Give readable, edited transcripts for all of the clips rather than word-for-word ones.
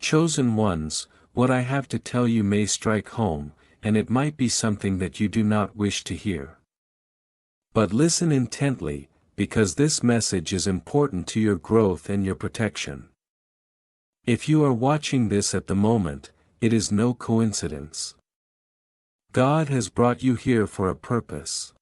Chosen ones, what I have to tell you may strike home, and it might be something that you do not wish to hear. But listen intently, because this message is important to your growth and your protection. If you are watching this at the moment, it is no coincidence. God has brought you here for a purpose.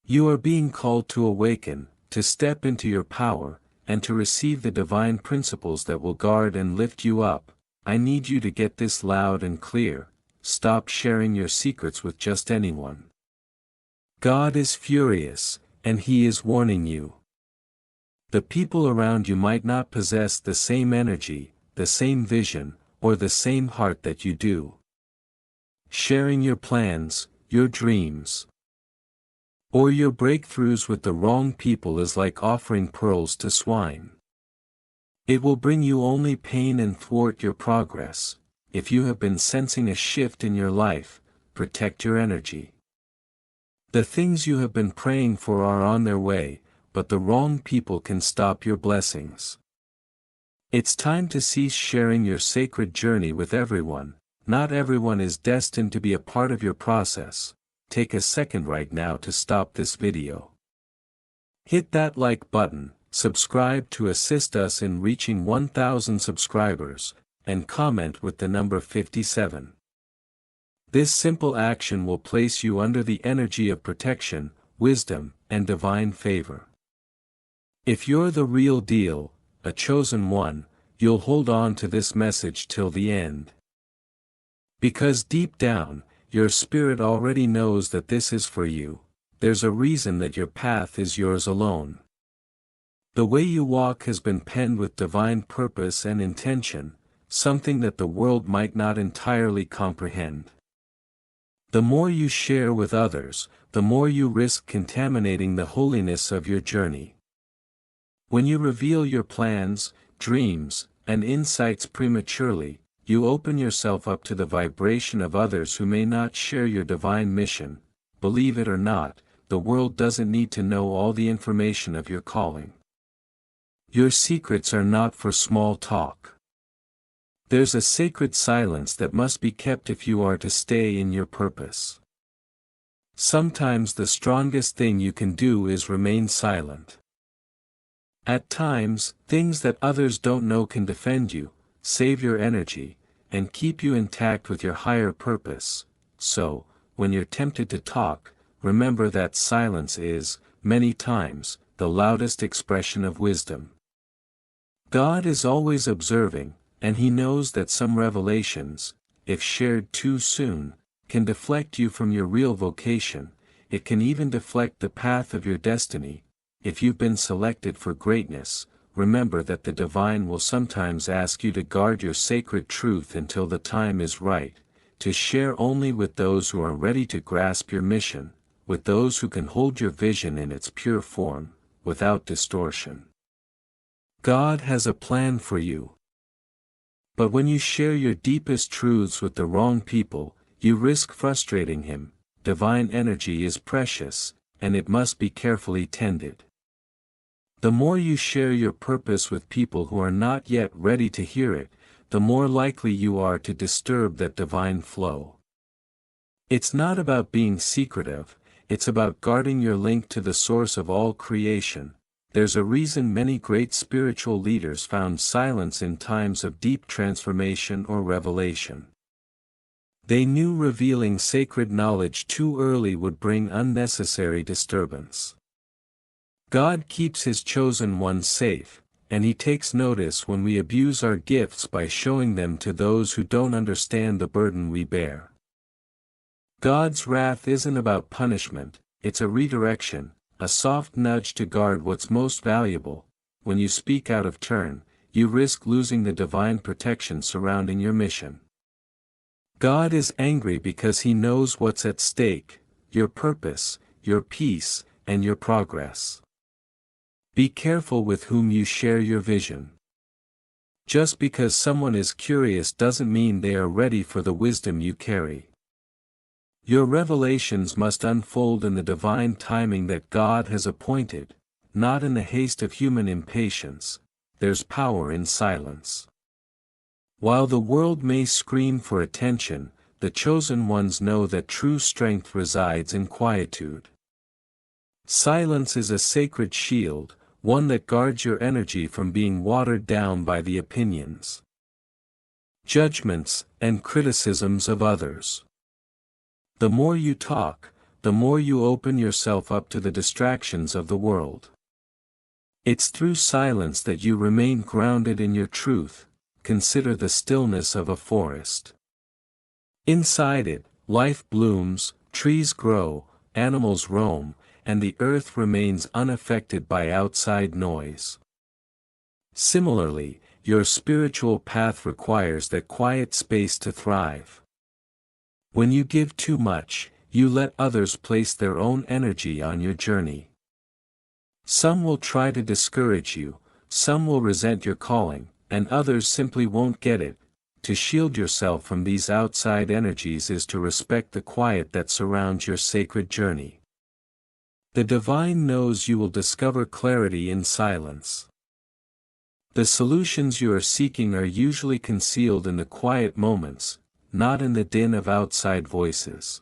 You are being called to awaken, to step into your power, and to receive the divine principles that will guard and lift you up. I need you to get this loud and clear: stop sharing your secrets with just anyone. God is furious, and He is warning you. The people around you might not possess the same energy, the same vision, or the same heart that you do. Sharing your plans, your dreams, or your breakthroughs with the wrong people is like offering pearls to swine. It will bring you only pain and thwart your progress. If you have been sensing a shift in your life, protect your energy. The things you have been praying for are on their way, but the wrong people can stop your blessings. It's time to cease sharing your sacred journey with everyone. Not everyone is destined to be a part of your process. Take a second right now to stop this video. Hit that like button, subscribe to assist us in reaching 1,000 subscribers, and comment with the number 57. This simple action will place you under the energy of protection, wisdom, and divine favor. If you're the real deal, a chosen one, you'll hold on to this message till the end. Because deep down, your spirit already knows that this is for you. There's a reason that your path is yours alone. The way you walk has been penned with divine purpose and intention, something that the world might not entirely comprehend. The more you share with others, the more you risk contaminating the holiness of your journey. When you reveal your plans, dreams, and insights prematurely, you open yourself up to the vibration of others who may not share your divine mission. Believe it or not, the world doesn't need to know all the information of your calling. Your secrets are not for small talk. There's a sacred silence that must be kept if you are to stay in your purpose. Sometimes the strongest thing you can do is remain silent. At times, things that others don't know can defend you, save your energy, and keep you intact with your higher purpose. So, when you're tempted to talk, remember that silence is, many times, the loudest expression of wisdom. God is always observing, and He knows that some revelations, if shared too soon, can deflect you from your real vocation. It can even deflect the path of your destiny. If you've been selected for greatness, remember that the divine will sometimes ask you to guard your sacred truth until the time is right, to share only with those who are ready to grasp your mission, with those who can hold your vision in its pure form, without distortion. God has a plan for you. But when you share your deepest truths with the wrong people, you risk frustrating Him. Divine energy is precious, and it must be carefully tended. The more you share your purpose with people who are not yet ready to hear it, the more likely you are to disturb that divine flow. It's not about being secretive, it's about guarding your link to the source of all creation. There's a reason many great spiritual leaders found silence in times of deep transformation or revelation. They knew revealing sacred knowledge too early would bring unnecessary disturbance. God keeps His chosen ones safe, and He takes notice when we abuse our gifts by showing them to those who don't understand the burden we bear. God's wrath isn't about punishment, it's a redirection, a soft nudge to guard what's most valuable. When you speak out of turn, you risk losing the divine protection surrounding your mission. God is angry because He knows what's at stake: your purpose, your peace, and your progress. Be careful with whom you share your vision. Just because someone is curious doesn't mean they are ready for the wisdom you carry. Your revelations must unfold in the divine timing that God has appointed, not in the haste of human impatience. There's power in silence. While the world may scream for attention, the chosen ones know that true strength resides in quietude. Silence is a sacred shield, one that guards your energy from being watered down by the opinions, judgments, and criticisms of others. The more you talk, the more you open yourself up to the distractions of the world. It's through silence that you remain grounded in your truth. Consider the stillness of a forest. Inside it, life blooms, trees grow, animals roam, and the earth remains unaffected by outside noise. Similarly, your spiritual path requires that quiet space to thrive. When you give too much, you let others place their own energy on your journey. Some will try to discourage you, some will resent your calling, and others simply won't get it. To shield yourself from these outside energies is to respect the quiet that surrounds your sacred journey. The divine knows you will discover clarity in silence. The solutions you are seeking are usually concealed in the quiet moments, not in the din of outside voices.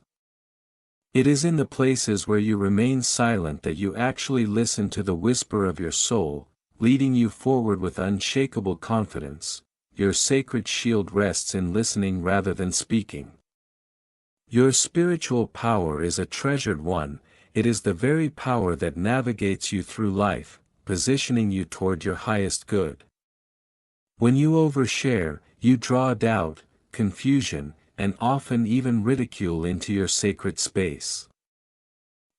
It is in the places where you remain silent that you actually listen to the whisper of your soul, leading you forward with unshakable confidence. Your sacred shield rests in listening rather than speaking. Your spiritual power is a treasured one. It is the very power that navigates you through life, positioning you toward your highest good. When you overshare, you draw doubt, confusion, and often even ridicule into your sacred space.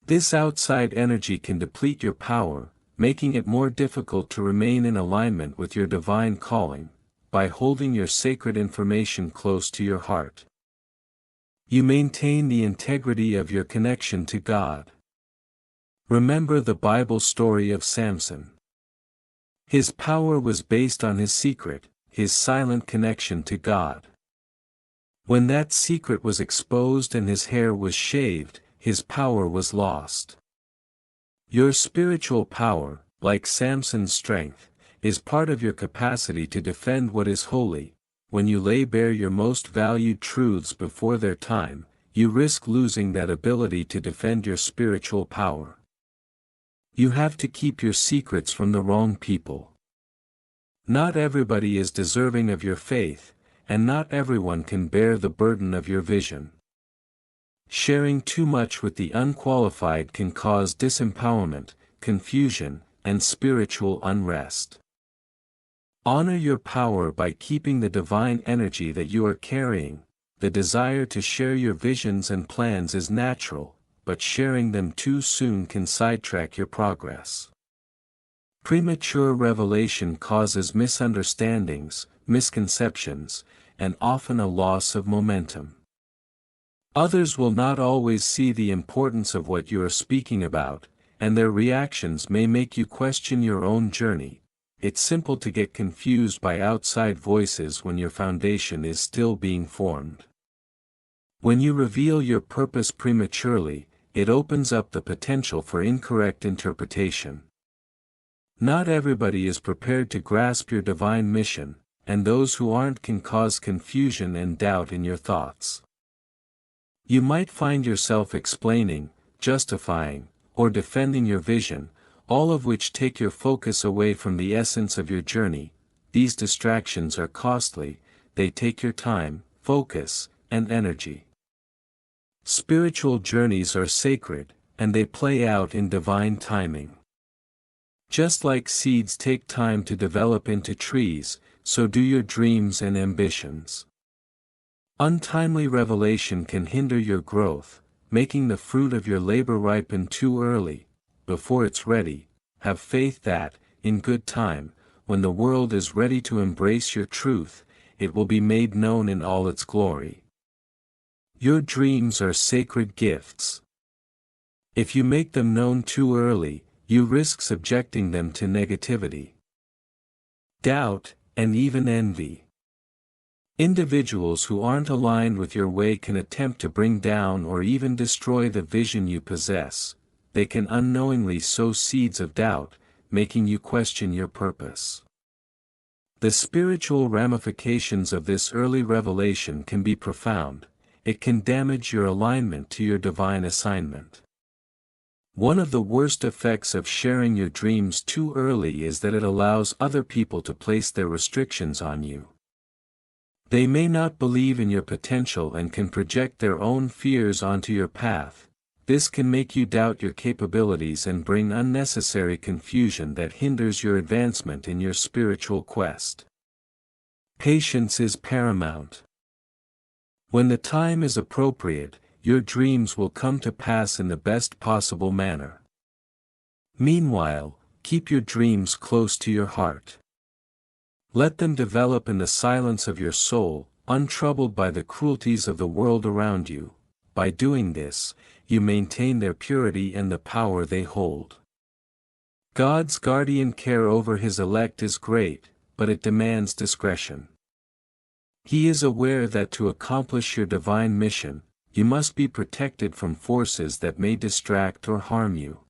This outside energy can deplete your power, making it more difficult to remain in alignment with your divine calling. By holding your sacred information close to your heart, you maintain the integrity of your connection to God. Remember the Bible story of Samson. His power was based on his secret, his silent connection to God. When that secret was exposed and his hair was shaved, his power was lost. Your spiritual power, like Samson's strength, is part of your capacity to defend what is holy. When you lay bare your most valued truths before their time, you risk losing that ability to defend your spiritual power. You have to keep your secrets from the wrong people. Not everybody is deserving of your faith, and not everyone can bear the burden of your vision. Sharing too much with the unqualified can cause disempowerment, confusion, and spiritual unrest. Honor your power by keeping the divine energy that you are carrying. The desire to share your visions and plans is natural, but sharing them too soon can sidetrack your progress. Premature revelation causes misunderstandings, misconceptions, and often a loss of momentum. Others will not always see the importance of what you are speaking about, and their reactions may make you question your own journey. It's simple to get confused by outside voices when your foundation is still being formed. When you reveal your purpose prematurely, it opens up the potential for incorrect interpretation. Not everybody is prepared to grasp your divine mission, and those who aren't can cause confusion and doubt in your thoughts. You might find yourself explaining, justifying, or defending your vision, all of which take your focus away from the essence of your journey. These distractions are costly, they take your time, focus, and energy. Spiritual journeys are sacred, and they play out in divine timing. Just like seeds take time to develop into trees, so do your dreams and ambitions. Untimely revelation can hinder your growth, making the fruit of your labor ripen too early. Before it's ready, have faith that, in good time, when the world is ready to embrace your truth, it will be made known in all its glory. Your dreams are sacred gifts. If you make them known too early, you risk subjecting them to negativity, doubt, and even envy. Individuals who aren't aligned with your way can attempt to bring down or even destroy the vision you possess. They can unknowingly sow seeds of doubt, making you question your purpose. The spiritual ramifications of this early revelation can be profound. It can damage your alignment to your divine assignment. One of the worst effects of sharing your dreams too early is that it allows other people to place their restrictions on you. They may not believe in your potential and can project their own fears onto your path. This can make you doubt your capabilities and bring unnecessary confusion that hinders your advancement in your spiritual quest. Patience is paramount. When the time is appropriate, your dreams will come to pass in the best possible manner. Meanwhile, keep your dreams close to your heart. Let them develop in the silence of your soul, untroubled by the cruelties of the world around you. By doing this, you maintain their purity and the power they hold. God's guardian care over His elect is great, but it demands discretion. He is aware that to accomplish your divine mission, you must be protected from forces that may distract or harm you.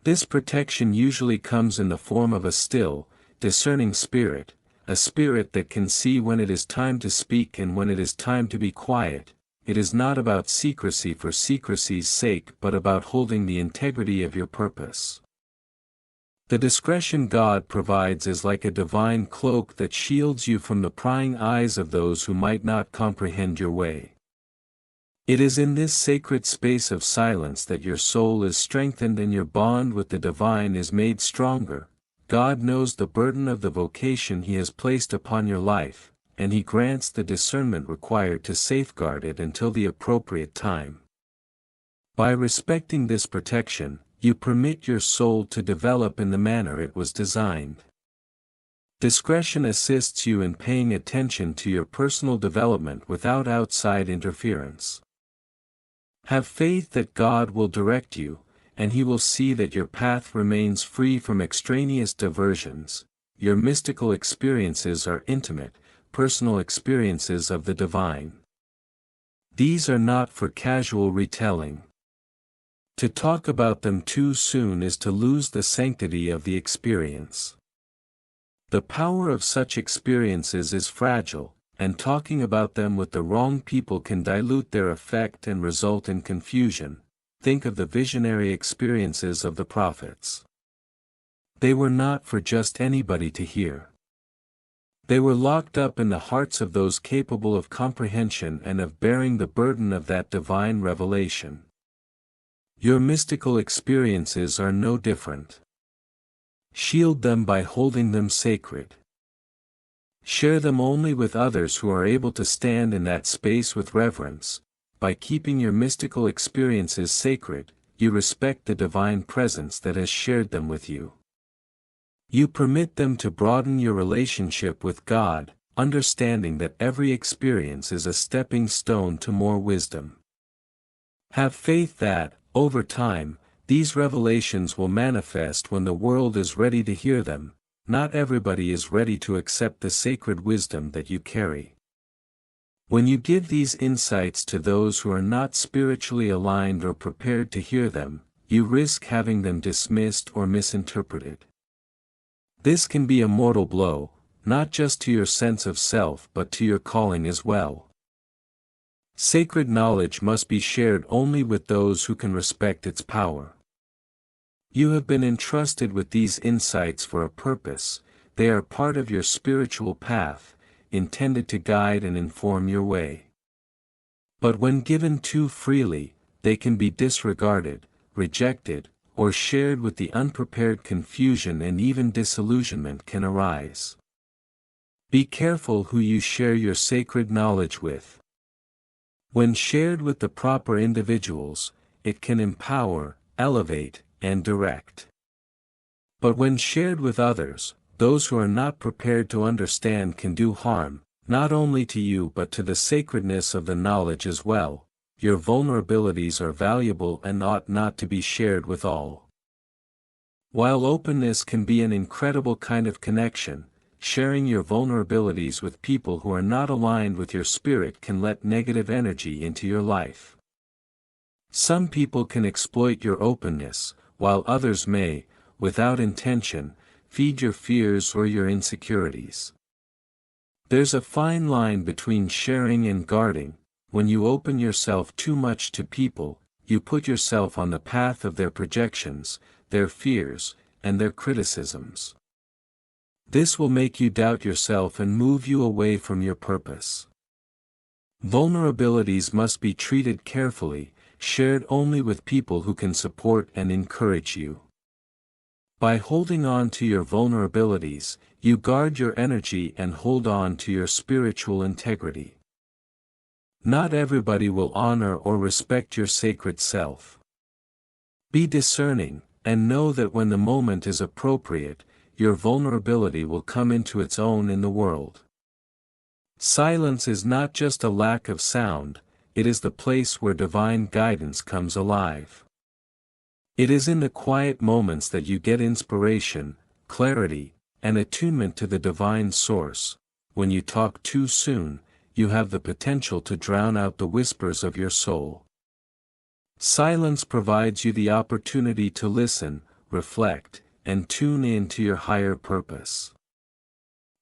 This protection usually comes in the form of a still, discerning spirit, a spirit that can see when it is time to speak and when it is time to be quiet. It is not about secrecy for secrecy's sake but about holding the integrity of your purpose. The discretion God provides is like a divine cloak that shields you from the prying eyes of those who might not comprehend your way. It is in this sacred space of silence that your soul is strengthened and your bond with the divine is made stronger. God knows the burden of the vocation He has placed upon your life, and He grants the discernment required to safeguard it until the appropriate time. By respecting this protection, you permit your soul to develop in the manner it was designed. Discretion assists you in paying attention to your personal development without outside interference. Have faith that God will direct you, and He will see that your path remains free from extraneous diversions. Your mystical experiences are intimate, personal experiences of the divine. These are not for casual retelling. To talk about them too soon is to lose the sanctity of the experience. The power of such experiences is fragile, and talking about them with the wrong people can dilute their effect and result in confusion. Think of the visionary experiences of the prophets. They were not for just anybody to hear. They were locked up in the hearts of those capable of comprehension and of bearing the burden of that divine revelation. Your mystical experiences are no different. Shield them by holding them sacred. Share them only with others who are able to stand in that space with reverence. By keeping your mystical experiences sacred, you respect the divine presence that has shared them with you. You permit them to broaden your relationship with God, understanding that every experience is a stepping stone to more wisdom. Have faith that, over time, these revelations will manifest when the world is ready to hear them. Not everybody is ready to accept the sacred wisdom that you carry. When you give these insights to those who are not spiritually aligned or prepared to hear them, you risk having them dismissed or misinterpreted. This can be a mortal blow, not just to your sense of self but to your calling as well. Sacred knowledge must be shared only with those who can respect its power. You have been entrusted with these insights for a purpose. They are part of your spiritual path, intended to guide and inform your way. But when given too freely, they can be disregarded, rejected, or shared with the unprepared. Confusion and even disillusionment can arise. Be careful who you share your sacred knowledge with. When shared with the proper individuals, it can empower, elevate, and direct. But when shared with others, those who are not prepared to understand can do harm, not only to you but to the sacredness of the knowledge as well. Your vulnerabilities are valuable and ought not to be shared with all. While openness can be an incredible kind of connection, sharing your vulnerabilities with people who are not aligned with your spirit can let negative energy into your life. Some people can exploit your openness, while others may, without intention, feed your fears or your insecurities. There's a fine line between sharing and guarding. When you open yourself too much to people, you put yourself on the path of their projections, their fears, and their criticisms. This will make you doubt yourself and move you away from your purpose. Vulnerabilities must be treated carefully, shared only with people who can support and encourage you. By holding on to your vulnerabilities, you guard your energy and hold on to your spiritual integrity. Not everybody will honor or respect your sacred self. Be discerning, and know that when the moment is appropriate, your vulnerability will come into its own in the world. Silence is not just a lack of sound, it is the place where divine guidance comes alive. It is in the quiet moments that you get inspiration, clarity, and attunement to the divine source. When you talk too soon, you have the potential to drown out the whispers of your soul. Silence provides you the opportunity to listen, reflect, and tune in to your higher purpose.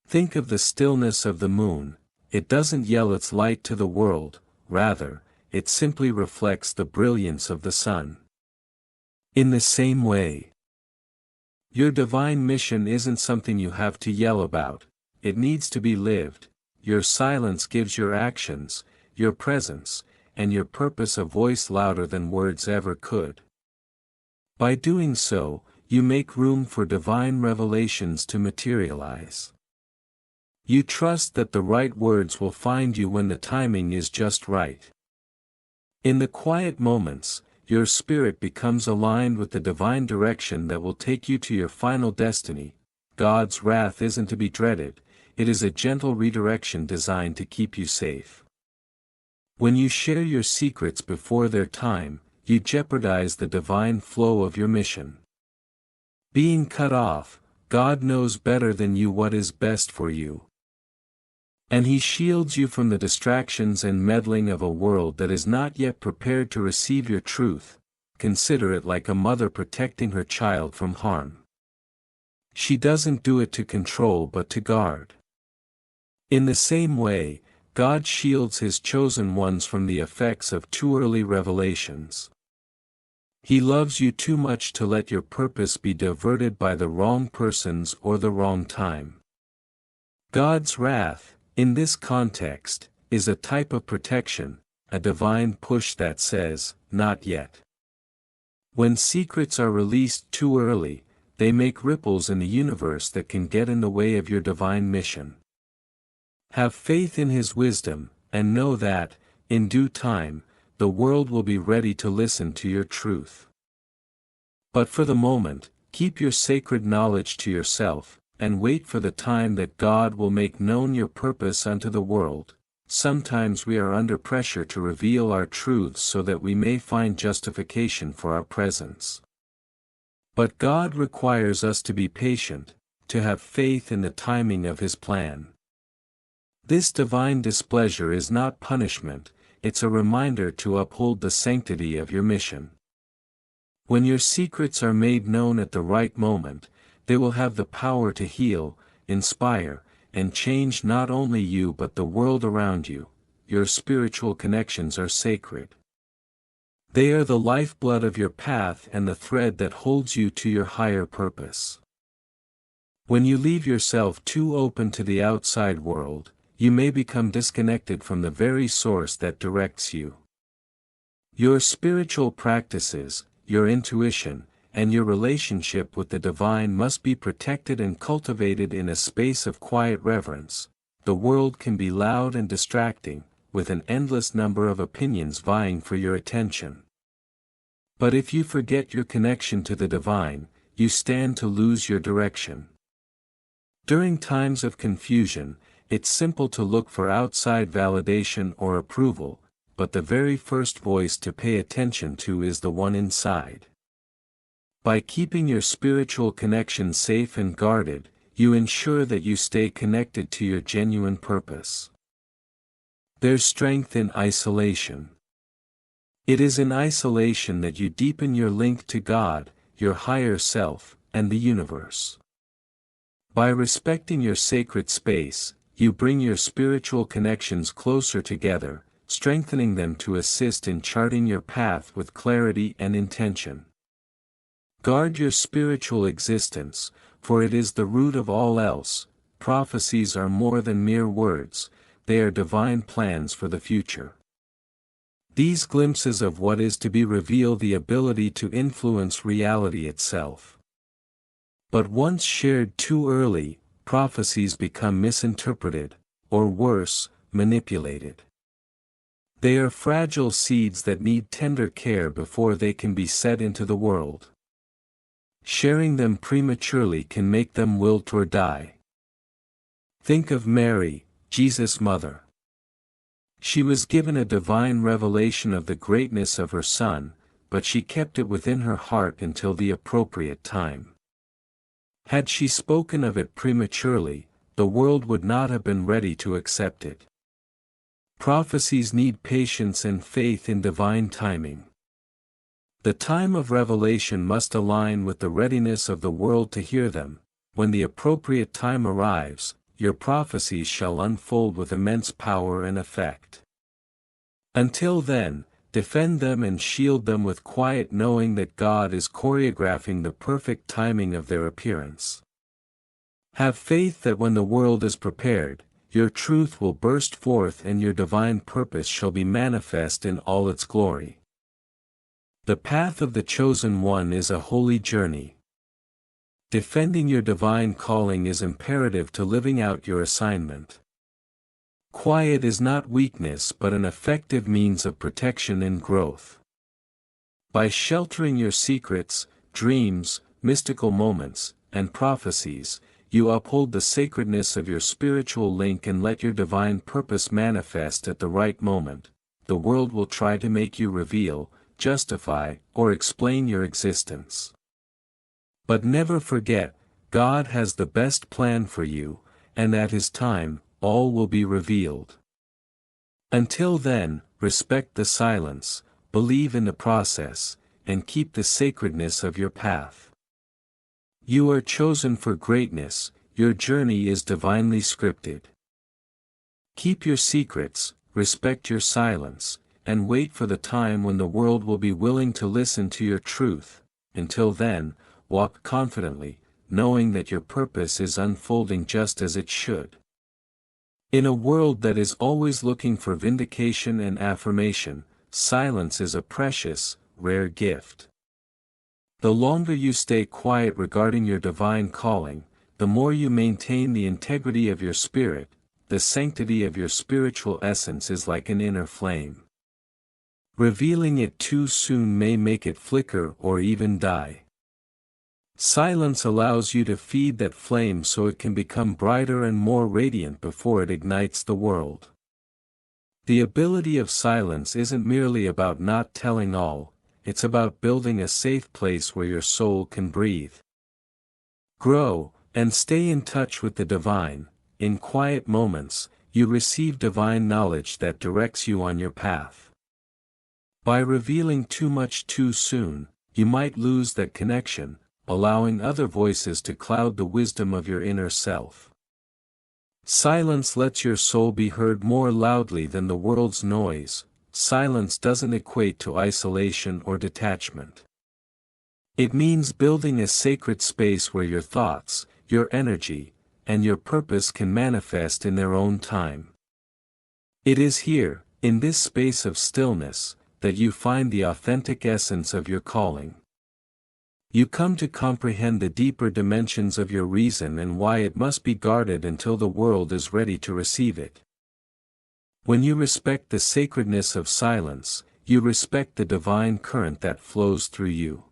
Think of the stillness of the moon. It doesn't yell its light to the world, rather, it simply reflects the brilliance of the sun. In the same way, your divine mission isn't something you have to yell about, it needs to be lived. Your silence gives your actions, your presence, and your purpose a voice louder than words ever could. By doing so, you make room for divine revelations to materialize. You trust that the right words will find you when the timing is just right. In the quiet moments, your spirit becomes aligned with the divine direction that will take you to your final destiny. God's wrath isn't to be dreaded, it is a gentle redirection designed to keep you safe. When you share your secrets before their time, you jeopardize the divine flow of your mission. Being cut off, God knows better than you what is best for you. And He shields you from the distractions and meddling of a world that is not yet prepared to receive your truth. Consider it like a mother protecting her child from harm. She doesn't do it to control but to guard. In the same way, God shields His chosen ones from the effects of too early revelations. He loves you too much to let your purpose be diverted by the wrong persons or the wrong time. God's wrath, in this context, is a type of protection, a divine push that says, "Not yet." When secrets are released too early, they make ripples in the universe that can get in the way of your divine mission. Have faith in His wisdom, and know that, in due time, the world will be ready to listen to your truth. But for the moment, keep your sacred knowledge to yourself, and wait for the time that God will make known your purpose unto the world. Sometimes we are under pressure to reveal our truths so that we may find justification for our presence. But God requires us to be patient, to have faith in the timing of His plan. This divine displeasure is not punishment, it's a reminder to uphold the sanctity of your mission. When your secrets are made known at the right moment, they will have the power to heal, inspire, and change not only you but the world around you. Your spiritual connections are sacred. They are the lifeblood of your path and the thread that holds you to your higher purpose. When you leave yourself too open to the outside world, you may become disconnected from the very source that directs you. Your spiritual practices, your intuition, and your relationship with the divine must be protected and cultivated in a space of quiet reverence. The world can be loud and distracting, with an endless number of opinions vying for your attention. But if you forget your connection to the divine, you stand to lose your direction. During times of confusion, it's simple to look for outside validation or approval, but the very first voice to pay attention to is the one inside. By keeping your spiritual connection safe and guarded, you ensure that you stay connected to your genuine purpose. There's strength in isolation. It is in isolation that you deepen your link to God, your higher self, and the universe. By respecting your sacred space, you bring your spiritual connections closer together, strengthening them to assist in charting your path with clarity and intention. Guard your spiritual existence, for it is the root of all else. Prophecies are more than mere words, they are divine plans for the future. These glimpses of what is to be reveal the ability to influence reality itself. But once shared too early, prophecies become misinterpreted, or worse, manipulated. They are fragile seeds that need tender care before they can be set into the world. Sharing them prematurely can make them wilt or die. Think of Mary, Jesus' mother. She was given a divine revelation of the greatness of her Son, but she kept it within her heart until the appropriate time. Had she spoken of it prematurely, the world would not have been ready to accept it. Prophecies need patience and faith in divine timing. The time of revelation must align with the readiness of the world to hear them. When the appropriate time arrives, your prophecies shall unfold with immense power and effect. Until then, defend them and shield them with quiet, knowing that God is choreographing the perfect timing of their appearance. Have faith that when the world is prepared, your truth will burst forth and your divine purpose shall be manifest in all its glory. The path of the chosen one is a holy journey. Defending your divine calling is imperative to living out your assignment. Quiet is not weakness but an effective means of protection and growth. By sheltering your secrets, dreams, mystical moments, and prophecies, you uphold the sacredness of your spiritual link and let your divine purpose manifest at the right moment. The world will try to make you reveal, justify, or explain your existence. But never forget, God has the best plan for you, and at His time, all will be revealed. Until then, respect the silence, believe in the process, and keep the sacredness of your path. You are chosen for greatness, your journey is divinely scripted. Keep your secrets, respect your silence, and wait for the time when the world will be willing to listen to your truth. Until then, walk confidently, knowing that your purpose is unfolding just as it should. In a world that is always looking for vindication and affirmation, silence is a precious, rare gift. The longer you stay quiet regarding your divine calling, the more you maintain the integrity of your spirit. The sanctity of your spiritual essence is like an inner flame. Revealing it too soon may make it flicker or even die. Silence allows you to feed that flame so it can become brighter and more radiant before it ignites the world. The ability of silence isn't merely about not telling all, it's about building a safe place where your soul can breathe. Grow, and stay in touch with the divine. In quiet moments, you receive divine knowledge that directs you on your path. By revealing too much too soon, you might lose that connection, allowing other voices to cloud the wisdom of your inner self. Silence lets your soul be heard more loudly than the world's noise. Silence doesn't equate to isolation or detachment. It means building a sacred space where your thoughts, your energy, and your purpose can manifest in their own time. It is here, in this space of stillness, that you find the authentic essence of your calling. You come to comprehend the deeper dimensions of your reason and why it must be guarded until the world is ready to receive it. When you respect the sacredness of silence, you respect the divine current that flows through you.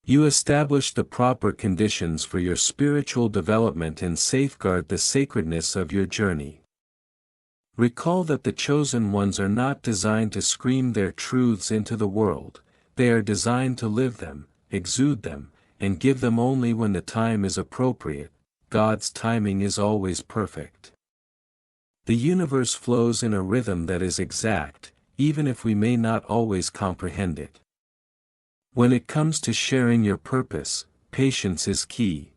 You establish the proper conditions for your spiritual development and safeguard the sacredness of your journey. Recall that the chosen ones are not designed to scream their truths into the world, they are designed to live them, exude them, and give them only when the time is appropriate. God's timing is always perfect. The universe flows in a rhythm that is exact, even if we may not always comprehend it. When it comes to sharing your purpose, patience is key.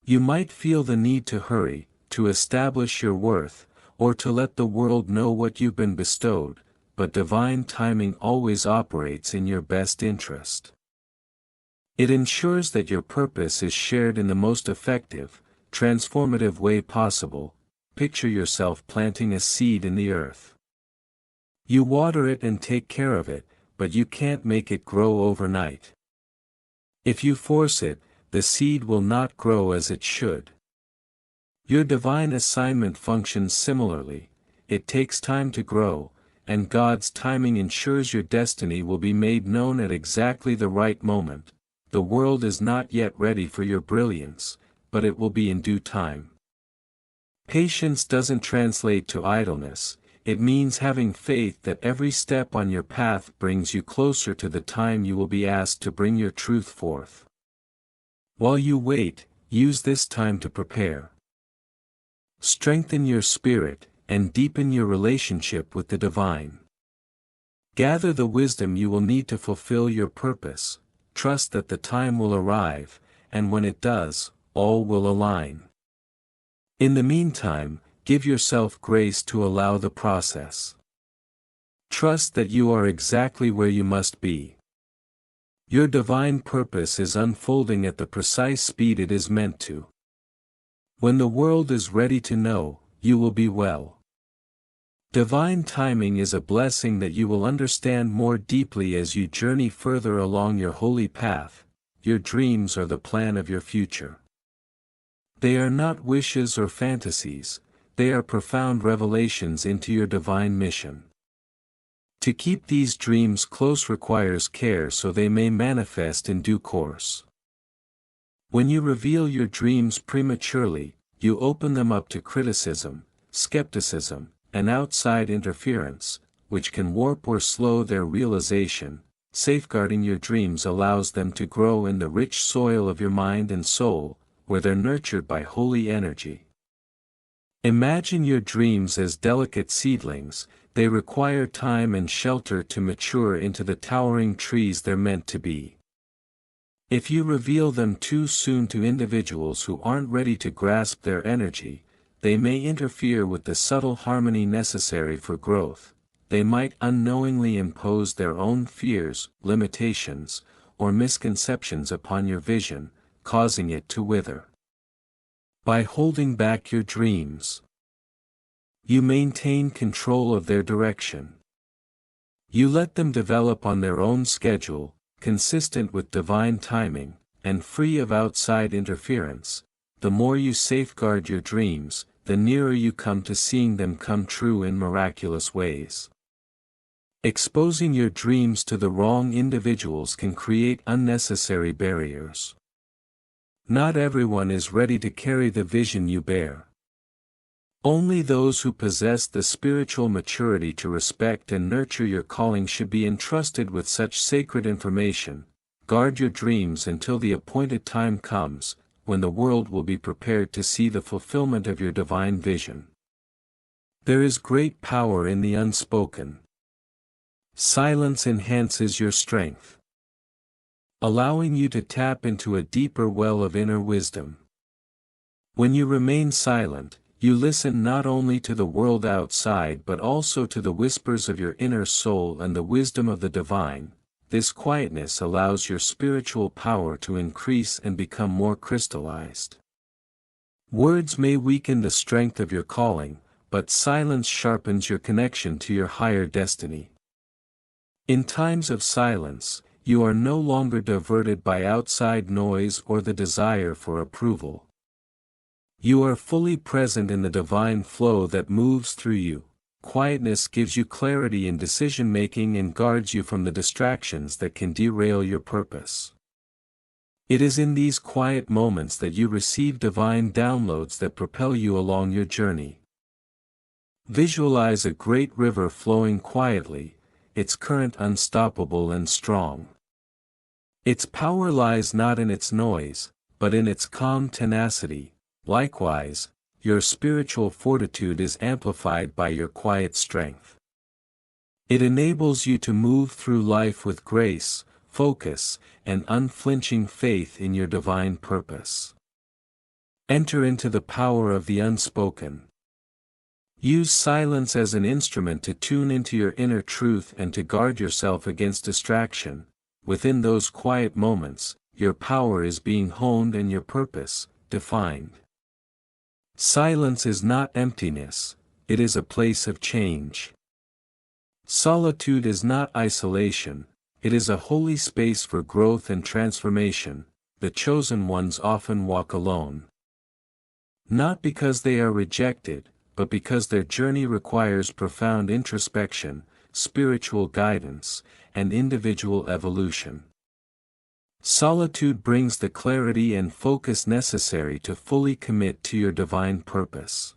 You might feel the need to hurry, to establish your worth, or to let the world know what you've been bestowed, but divine timing always operates in your best interest. It ensures that your purpose is shared in the most effective, transformative way possible. Picture yourself planting a seed in the earth. You water it and take care of it, but you can't make it grow overnight. If you force it, the seed will not grow as it should. Your divine assignment functions similarly. It takes time to grow, and God's timing ensures your destiny will be made known at exactly the right moment. The world is not yet ready for your brilliance, but it will be in due time. Patience doesn't translate to idleness. It means having faith that every step on your path brings you closer to the time you will be asked to bring your truth forth. While you wait, use this time to prepare. Strengthen your spirit, and deepen your relationship with the divine. Gather the wisdom you will need to fulfill your purpose. Trust that the time will arrive, and when it does, all will align. In the meantime, give yourself grace to allow the process. Trust that you are exactly where you must be. Your divine purpose is unfolding at the precise speed it is meant to. When the world is ready to know, you will be well. Divine timing is a blessing that you will understand more deeply as you journey further along your holy path. Your dreams are the plan of your future. They are not wishes or fantasies, they are profound revelations into your divine mission. To keep these dreams close requires care so they may manifest in due course. When you reveal your dreams prematurely, you open them up to criticism, skepticism, and outside interference, which can warp or slow their realization. Safeguarding your dreams allows them to grow in the rich soil of your mind and soul, where they're nurtured by holy energy. Imagine your dreams as delicate seedlings. They require time and shelter to mature into the towering trees they're meant to be. If you reveal them too soon to individuals who aren't ready to grasp their energy, they may interfere with the subtle harmony necessary for growth. They might unknowingly impose their own fears, limitations, or misconceptions upon your vision, causing it to wither. By holding back your dreams, you maintain control of their direction. You let them develop on their own schedule, consistent with divine timing, and free of outside interference. The more you safeguard your dreams, the nearer you come to seeing them come true in miraculous ways. Exposing your dreams to the wrong individuals can create unnecessary barriers. Not everyone is ready to carry the vision you bear. Only those who possess the spiritual maturity to respect and nurture your calling should be entrusted with such sacred information. Guard your dreams until the appointed time comes, when the world will be prepared to see the fulfillment of your divine vision. There is great power in the unspoken. Silence enhances your strength, allowing you to tap into a deeper well of inner wisdom. When you remain silent, you listen not only to the world outside but also to the whispers of your inner soul and the wisdom of the divine. This quietness allows your spiritual power to increase and become more crystallized. Words may weaken the strength of your calling, but silence sharpens your connection to your higher destiny. In times of silence, you are no longer diverted by outside noise or the desire for approval. You are fully present in the divine flow that moves through you. Quietness gives you clarity in decision-making and guards you from the distractions that can derail your purpose. It is in these quiet moments that you receive divine downloads that propel you along your journey. Visualize a great river flowing quietly, its current unstoppable and strong. Its power lies not in its noise, but in its calm tenacity. Likewise, your spiritual fortitude is amplified by your quiet strength. It enables you to move through life with grace, focus, and unflinching faith in your divine purpose. Enter into the power of the unspoken. Use silence as an instrument to tune into your inner truth and to guard yourself against distraction. Within those quiet moments, your power is being honed and your purpose defined. Silence is not emptiness, it is a place of change. Solitude is not isolation, it is a holy space for growth and transformation. The chosen ones often walk alone. Not because they are rejected, but because their journey requires profound introspection, spiritual guidance, and individual evolution. Solitude brings the clarity and focus necessary to fully commit to your divine purpose.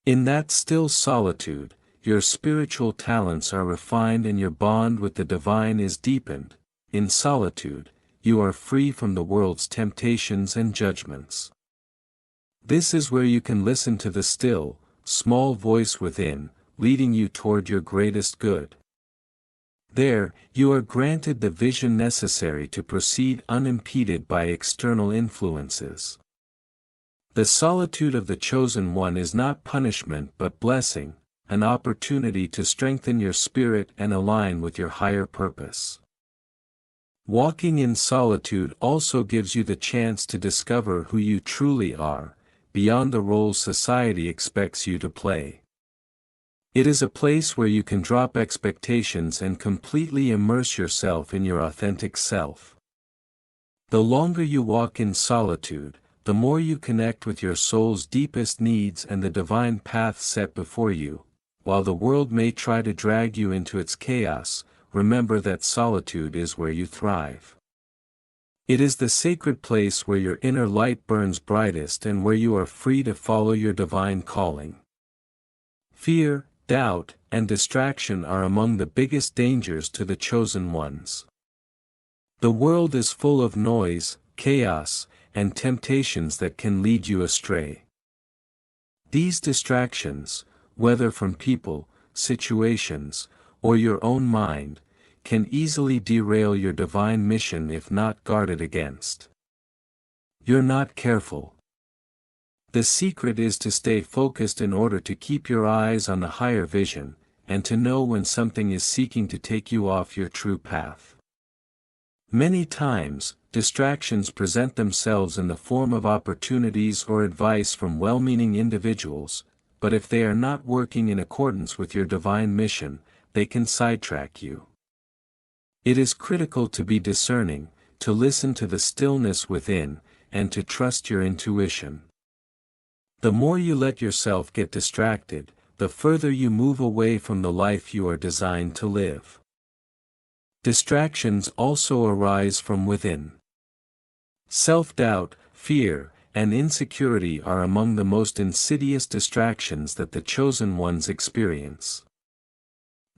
In that still solitude, your spiritual talents are refined and your bond with the divine is deepened. In solitude, you are free from the world's temptations and judgments. This is where you can listen to the still, small voice within, leading you toward your greatest good. There, you are granted the vision necessary to proceed unimpeded by external influences. The solitude of the chosen one is not punishment but blessing, an opportunity to strengthen your spirit and align with your higher purpose. Walking in solitude also gives you the chance to discover who you truly are, beyond the roles society expects you to play. It is a place where you can drop expectations and completely immerse yourself in your authentic self. The longer you walk in solitude, the more you connect with your soul's deepest needs and the divine path set before you. While the world may try to drag you into its chaos, remember that solitude is where you thrive. It is the sacred place where your inner light burns brightest and where you are free to follow your divine calling. Fear, doubt, and distraction are among the biggest dangers to the chosen ones. The world is full of noise, chaos, and temptations that can lead you astray. These distractions, whether from people, situations, or your own mind, can easily derail your divine mission if not guarded against. You're not careful. The secret is to stay focused in order to keep your eyes on the higher vision, and to know when something is seeking to take you off your true path. Many times, distractions present themselves in the form of opportunities or advice from well-meaning individuals, but if they are not working in accordance with your divine mission, they can sidetrack you. It is critical to be discerning, to listen to the stillness within, and to trust your intuition. The more you let yourself get distracted, the further you move away from the life you are designed to live. Distractions also arise from within. Self-doubt, fear, and insecurity are among the most insidious distractions that the chosen ones experience.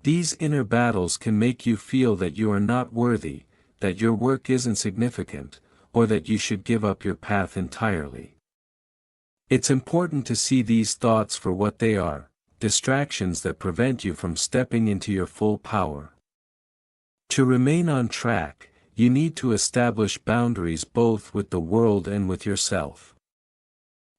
These inner battles can make you feel that you are not worthy, that your work isn't significant, or that you should give up your path entirely. It's important to see these thoughts for what they are, distractions that prevent you from stepping into your full power. To remain on track, you need to establish boundaries both with the world and with yourself.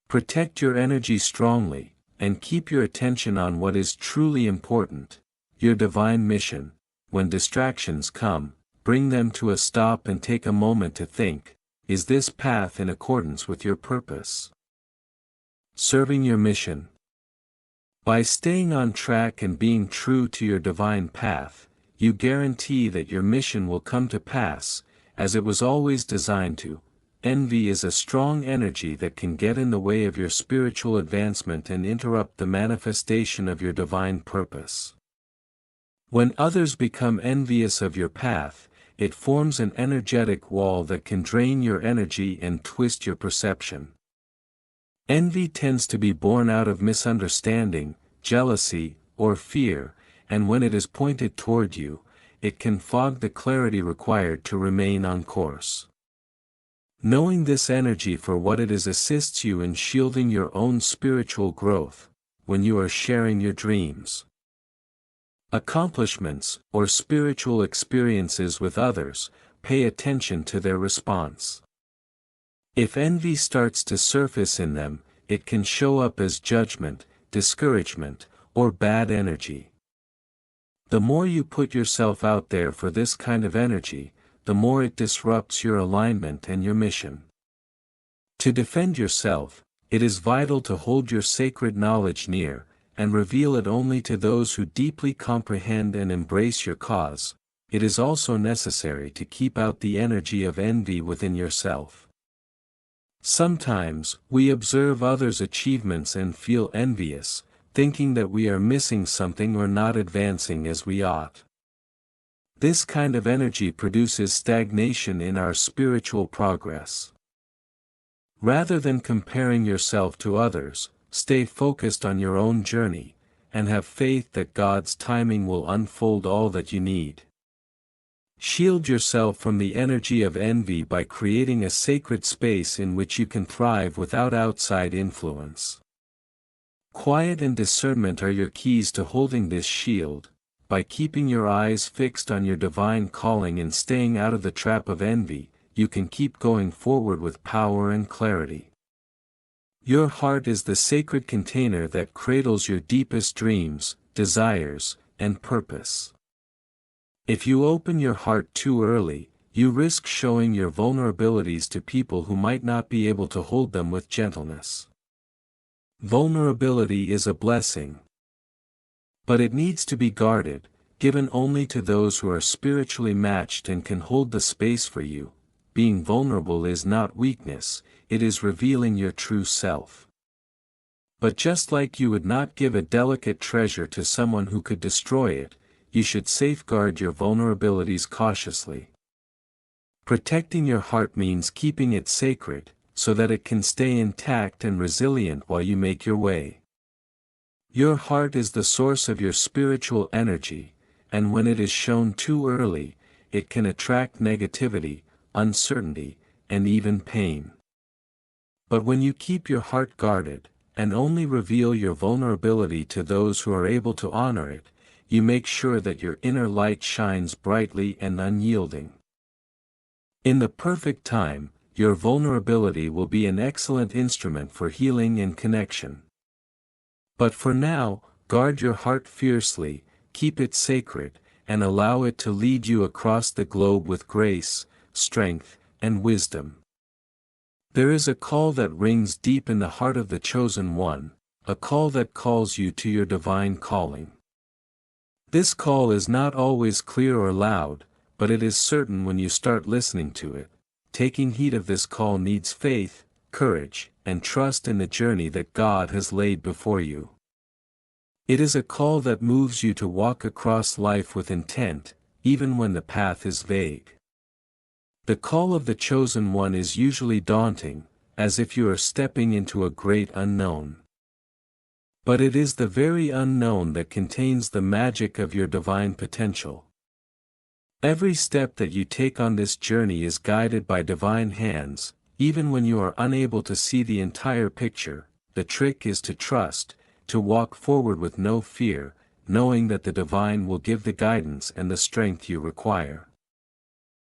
Protect your energy strongly, and keep your attention on what is truly important, your divine mission. When distractions come, bring them to a stop and take a moment to think, is this path in accordance with your purpose? Serving your mission. By staying on track and being true to your divine path, you guarantee that your mission will come to pass, as it was always designed to. Envy is a strong energy that can get in the way of your spiritual advancement and interrupt the manifestation of your divine purpose. When others become envious of your path, it forms an energetic wall that can drain your energy and twist your perception. Envy tends to be born out of misunderstanding, jealousy, or fear, and when it is pointed toward you, it can fog the clarity required to remain on course. Knowing this energy for what it is assists you in shielding your own spiritual growth, when you are sharing your dreams, accomplishments, or spiritual experiences with others. Pay attention to their response. If envy starts to surface in them, it can show up as judgment, discouragement, or bad energy. The more you put yourself out there for this kind of energy, the more it disrupts your alignment and your mission. To defend yourself, it is vital to hold your sacred knowledge near, and reveal it only to those who deeply comprehend and embrace your cause. It is also necessary to keep out the energy of envy within yourself. Sometimes, we observe others' achievements and feel envious, thinking that we are missing something or not advancing as we ought. This kind of energy produces stagnation in our spiritual progress. Rather than comparing yourself to others, stay focused on your own journey, and have faith that God's timing will unfold all that you need. Shield yourself from the energy of envy by creating a sacred space in which you can thrive without outside influence. Quiet and discernment are your keys to holding this shield. By keeping your eyes fixed on your divine calling and staying out of the trap of envy, you can keep going forward with power and clarity. Your heart is the sacred container that cradles your deepest dreams, desires, and purpose. If you open your heart too early, you risk showing your vulnerabilities to people who might not be able to hold them with gentleness. Vulnerability is a blessing. But it needs to be guarded, given only to those who are spiritually matched and can hold the space for you. Being vulnerable is not weakness, it is revealing your true self. But just like you would not give a delicate treasure to someone who could destroy it, you should safeguard your vulnerabilities cautiously. Protecting your heart means keeping it sacred, so that it can stay intact and resilient while you make your way. Your heart is the source of your spiritual energy, and when it is shown too early, it can attract negativity, uncertainty, and even pain. But when you keep your heart guarded, and only reveal your vulnerability to those who are able to honor it, you make sure that your inner light shines brightly and unyielding. In the perfect time, your vulnerability will be an excellent instrument for healing and connection. But for now, guard your heart fiercely, keep it sacred, and allow it to lead you across the globe with grace, strength, and wisdom. There is a call that rings deep in the heart of the chosen one, a call that calls you to your divine calling. This call is not always clear or loud, but it is certain when you start listening to it. Taking heed of this call needs faith, courage, and trust in the journey that God has laid before you. It is a call that moves you to walk across life with intent, even when the path is vague. The call of the chosen one is usually daunting, as if you are stepping into a great unknown. But it is the very unknown that contains the magic of your divine potential. Every step that you take on this journey is guided by divine hands, even when you are unable to see the entire picture. The trick is to trust, to walk forward with no fear, knowing that the divine will give the guidance and the strength you require.